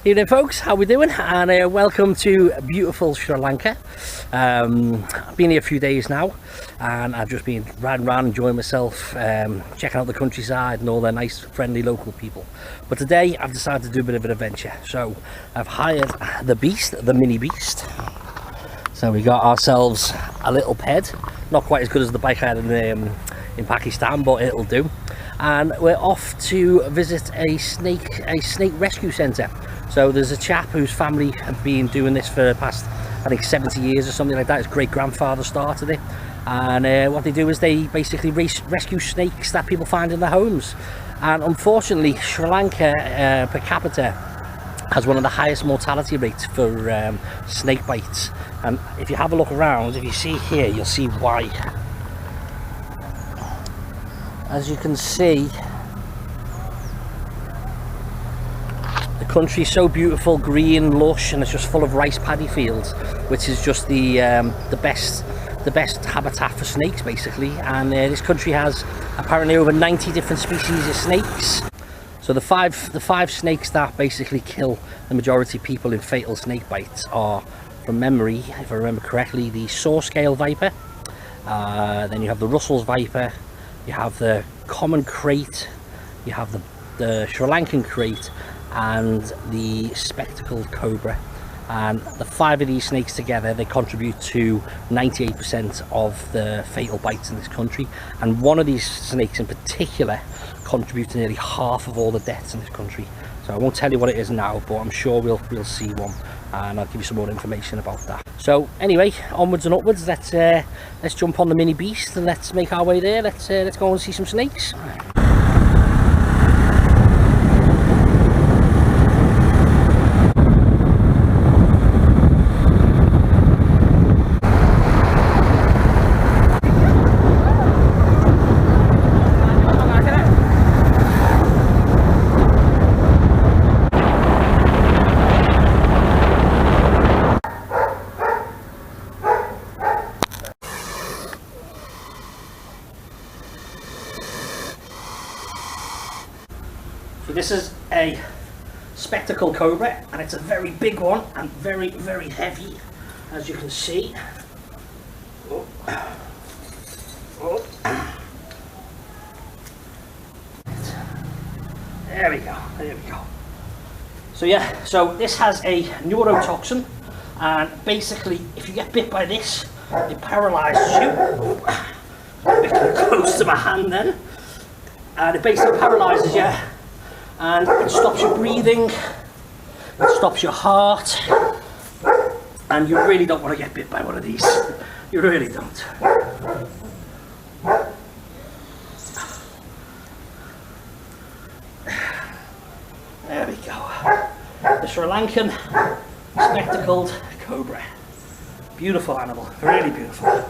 Evening folks, how we doing? And welcome to beautiful Sri Lanka. I've been here a few days now and I've just been riding around enjoying myself, checking out the countryside and all their nice friendly local people. But today I've decided to do a bit of an adventure, so I've hired the beast, the mini beast. So we got ourselves a little ped, not quite as good as the bike I had in Pakistan, but it'll do. And we're off to visit a snake rescue centre. So there's a chap whose family have been doing this for the past, I think, 70 years or something like that. His great grandfather started it, and what they do is they basically rescue snakes that people find in their homes. And unfortunately, Sri Lanka per capita has one of the highest mortality rates for snake bites. And if you have a look around, if you see here, you'll see why. As you can see, the country's so beautiful, green, lush, and it's just full of rice paddy fields, which is just the best habitat for snakes, basically. And this country has apparently over 90 different species of snakes. So the five snakes that basically kill the majority of people in fatal snake bites are, from memory, if I remember correctly, the saw-scale viper, then you have the Russell's viper, you have the common crate, you have the Sri Lankan crate, and the spectacled cobra. And the five of these snakes together, they contribute to 98% of the fatal bites in this country. And one of these snakes in particular contributes to nearly half of all the deaths in this country. So I won't tell you what it is now, but I'm sure we'll see one, and I'll give you some more information about that. So anyway, onwards and upwards. Let's jump on the mini beast and let's make our way there. Let's go and see some snakes. So this is a spectacled cobra, and it's a very big one and very, very heavy, as you can see. Oh. Oh. There we go, there we go. So yeah, so this has a neurotoxin, and basically if you get bit by this, it paralyzes you. Oh. A bit close to my hand then. And it basically paralyzes you, and it stops your breathing, it stops your heart, and you really don't want to get bit by one of these. You really don't. There we go. The Sri Lankan spectacled cobra. Beautiful animal, really beautiful.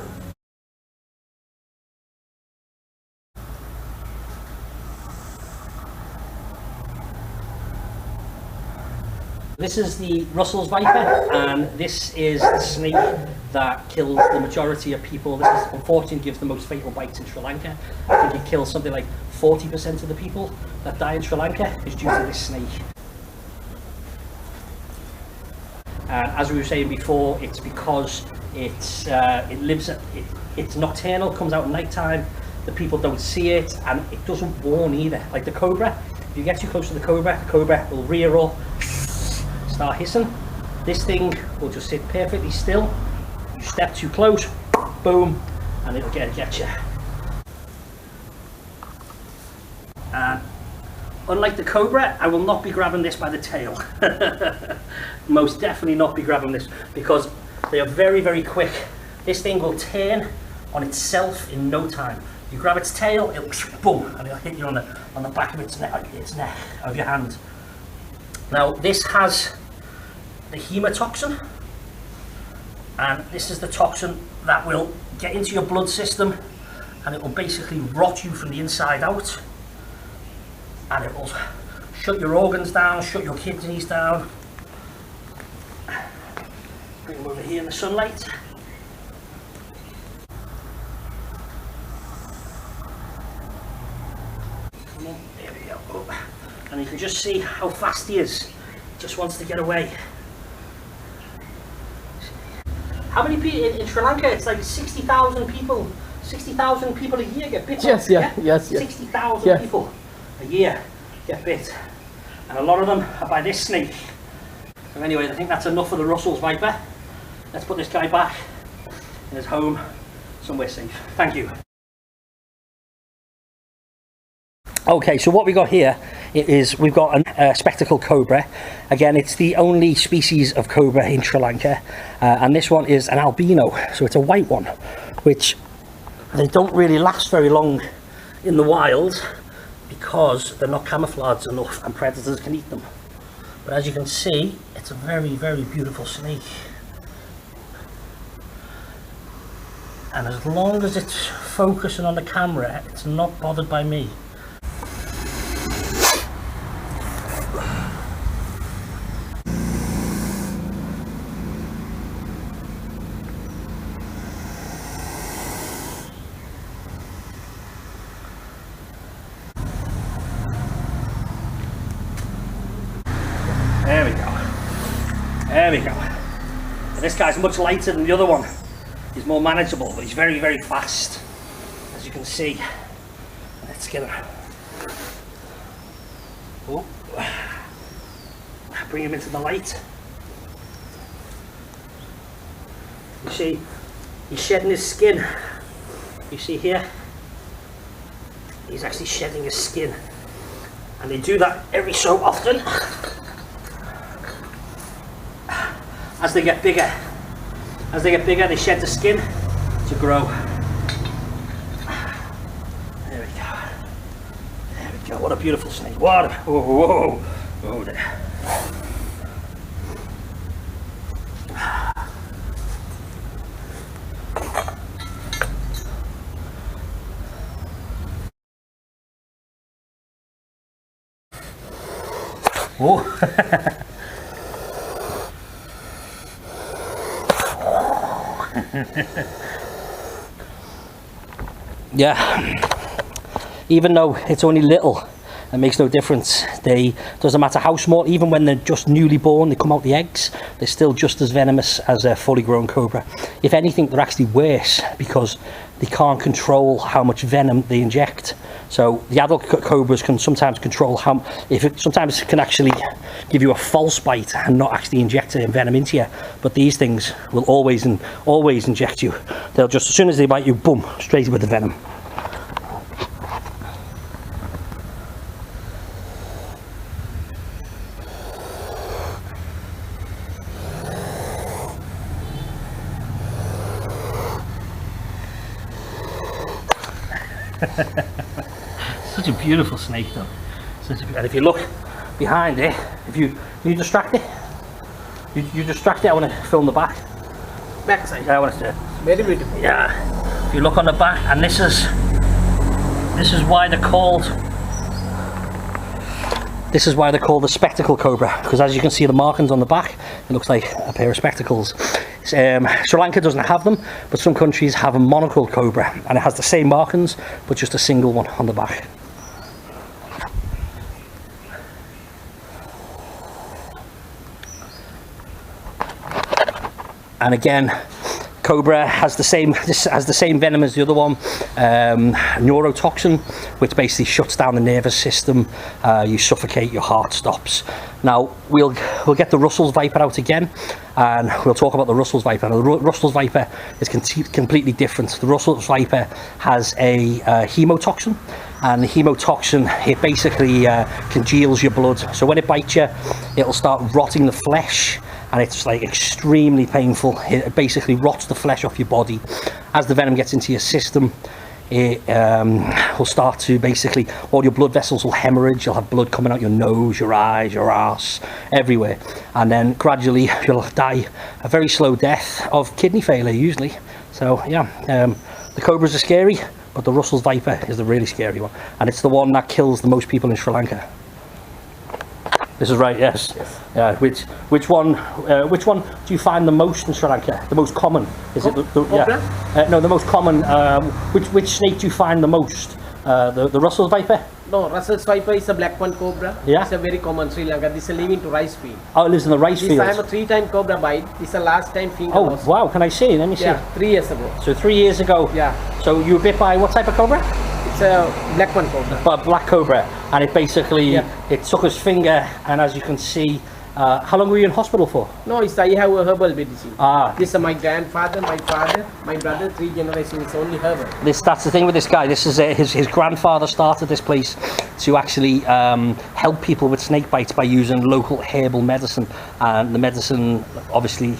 This is the Russell's viper, and this is the snake that kills the majority of people. This is, unfortunately, gives the most fatal bites in Sri Lanka. I think it kills something like 40% of the people that die in Sri Lanka is due to this snake. And as we were saying before, it's because it's nocturnal, comes out at night time. The people don't see it, and it doesn't warn either. Like the cobra, if you get too close to the cobra will rear up, start hissing. This thing will just sit perfectly still. You step too close, boom, and it'll get you. And unlike the cobra, I will not be grabbing this by the tail. Most definitely not be grabbing this, because they are very, very quick. This thing will turn on itself in no time. You grab its tail, it'll boom, and it'll hit you on the back of its neck of your hand. Now this has the hemotoxin, and this is the toxin that will get into your blood system, and it will basically rot you from the inside out, and it will shut your organs down, shut your kidneys down. Bring them over here in the sunlight. Come on, there we go. Oh. And you can just see how fast he is. just wants to get away. How many people in Sri Lanka? It's like 60,000 people. 60,000 people a year get bit. Yes, yeah, yes, yes. 60,000 people a year get bit, and a lot of them are by this snake. So anyway, I think that's enough for the Russell's viper. Let's put this guy back in his home, somewhere safe. Thank you. Okay, so what we got here is we've got a spectacled cobra. Again, it's the only species of cobra in Sri Lanka, and this one is an albino, so it's a white one, which they don't really last very long in the wild because they're not camouflaged enough and predators can eat them. But as you can see, it's a very, very beautiful snake. And as long as it's focusing on the camera, it's not bothered by me. There we go. There we go. And this guy's much lighter than the other one. He's more manageable, but he's very, very fast, as you can see. Let's get him. Oh. Bring him into the light. You see, he's shedding his skin. You see here? He's actually shedding his skin. And they do that every so often. As they get bigger. As they get bigger, they shed the skin to grow. There we go. There we go. What a beautiful snake. What a, whoa, whoa, whoa there. Whoa. Yeah, even though it's only little, it makes no difference. Doesn't matter how small, even when they're just newly born, they come out the eggs, they're still just as venomous as a fully grown cobra. If anything, they're actually worse because they can't control how much venom they inject. So the adult cobras can sometimes control sometimes it can actually give you a false bite and not actually inject venom into you. But these things will always inject you. They'll just, as soon as they bite you, boom, straight with the venom. Such a beautiful snake though. And if you look behind it, if you distract it, you distract it. I want to film the back. Back side. Yeah, I want to see it. Very beautiful. Yeah. If you look on the back, and this is why they're called. This is why they're called the spectacle cobra, because as you can see the markings on the back, it looks like a pair of spectacles. Sri Lanka doesn't have them, but some countries have a monocled cobra, and it has the same markings, but just a single one on the back. And again, cobra has the same venom as the other one, neurotoxin, which basically shuts down the nervous system. You suffocate, your heart stops. Now we'll get the Russell's viper out again, and we'll talk about the Russell's viper. Now, the Russell's viper is completely different. The Russell's viper has a hemotoxin, and the hemotoxin, it basically congeals your blood. So when it bites you, it'll start rotting the flesh. And it's like extremely painful. It basically rots the flesh off your body. As the venom gets into your system, it will start to basically, all your blood vessels will hemorrhage. You'll have blood coming out your nose, your eyes, your arse, everywhere. And then gradually you'll die a very slow death of kidney failure usually. So yeah, the cobras are scary, but the Russell's viper is the really scary one. And it's the one that kills the most people in Sri Lanka. This is right, yes. Yeah. Which one do you find the most in Sri Lanka? The most common? Is it the yeah? No, the most common. Which snake do you find the most? the Russell's viper? No, Russell's viper is a black one cobra. Yeah. It's a very common Sri Lanka. This is living to rice field. Oh, it lives in the rice This field. time a 3-time cobra bite. This is the last time finger Oh, loss. wow, can I see? Let me see. Yeah, 3 years ago. So 3 years ago. Yeah. So you were bit by what type of cobra? It's a black one cobra. A black cobra, and it basically, Yeah. it took his finger, and as you can see, how long were you in hospital for? No, I have a herbal medicine. Ah. This is my grandfather, my father, my brother, 3 generations. It's only herbal. That's the thing with this guy. This is his grandfather started this place to actually help people with snake bites by using local herbal medicine, and the medicine, obviously,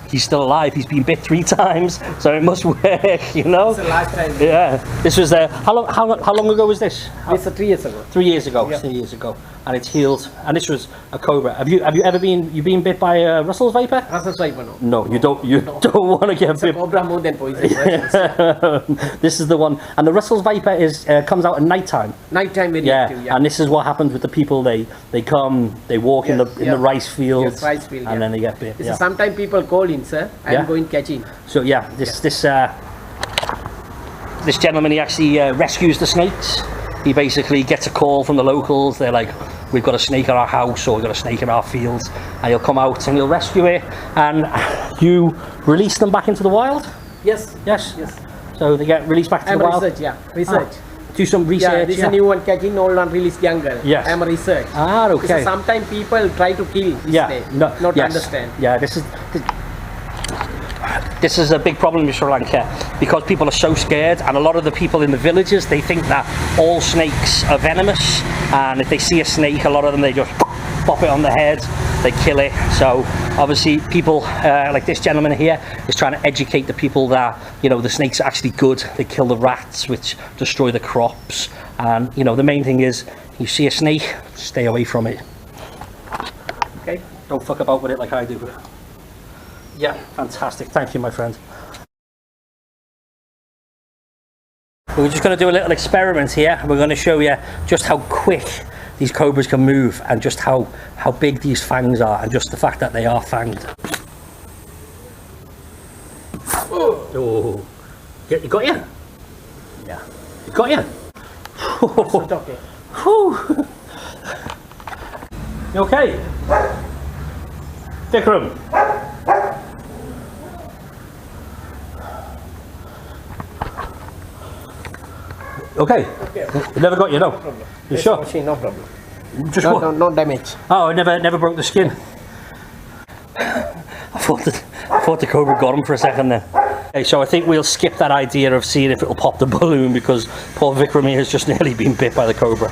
he's still alive. He's been bit 3 times, so it must work, you know. It's the last time. Yeah. This was how long ago was this? This is 3 years ago. 3 years ago. Yeah. 3 years ago, and it's healed. And this was a cobra. Have you ever been bit by a Russell's viper? Russell's viper, no. No, you don't. You don't want to get It's a bit. cobra more than poison. Right? This is the one, and the Russell's viper comes out at night time. Nighttime very Yeah, active. Yeah. and this is what happens with the people. They come, they walk in the rice fields, Yes, rice field, and yeah. then they get bit. This Yeah. is sometimes people call in, sir. Yeah. I'm going catching. So yeah, this gentleman, he actually rescues the snakes. He basically gets a call from the locals. They're like, we've got a snake at our house, or we've got a snake in our fields, and he'll come out and he'll rescue it, and you release them back into the wild. Yes. Yes. Yes. So they get released back to I'm the wild. research. Yeah. Research. Do some research. Yeah. This is a new one catching, old one release younger. Yes. I'm a research. Ah, okay. Sometimes people try to kill this Yeah. snake. No. Not Yes. understand. Yeah. This is a big problem in Sri Lanka because people are so scared, and a lot of the people in the villages, they think that all snakes are venomous, and if they see a snake, a lot of them, they just pop it on the head, they kill it. So obviously people like this gentleman here is trying to educate the people that, you know, the snake's are actually good. They kill the rats, which destroy the crops, and you know, the main thing is, you see a snake, stay away from it. Okay. Don't fuck about with it like I do. Yeah, fantastic. Thank you, my friend. We're just going to do a little experiment here. We're going to show you just how quick these cobras can move, and just how big these fangs are, and just the fact that they are fanged. Oh, you got you? Yeah, you got you? It's okay. Whew. You okay? Vikram? Okay. It never got you, no? problem. You sure? Machine, no problem. Just No, what? no, no damage. Oh, it never broke the skin. I thought the cobra got him for a second then. Okay, so I think we'll skip that idea of seeing if it'll pop the balloon, because poor Vikram here has just nearly been bit by the cobra.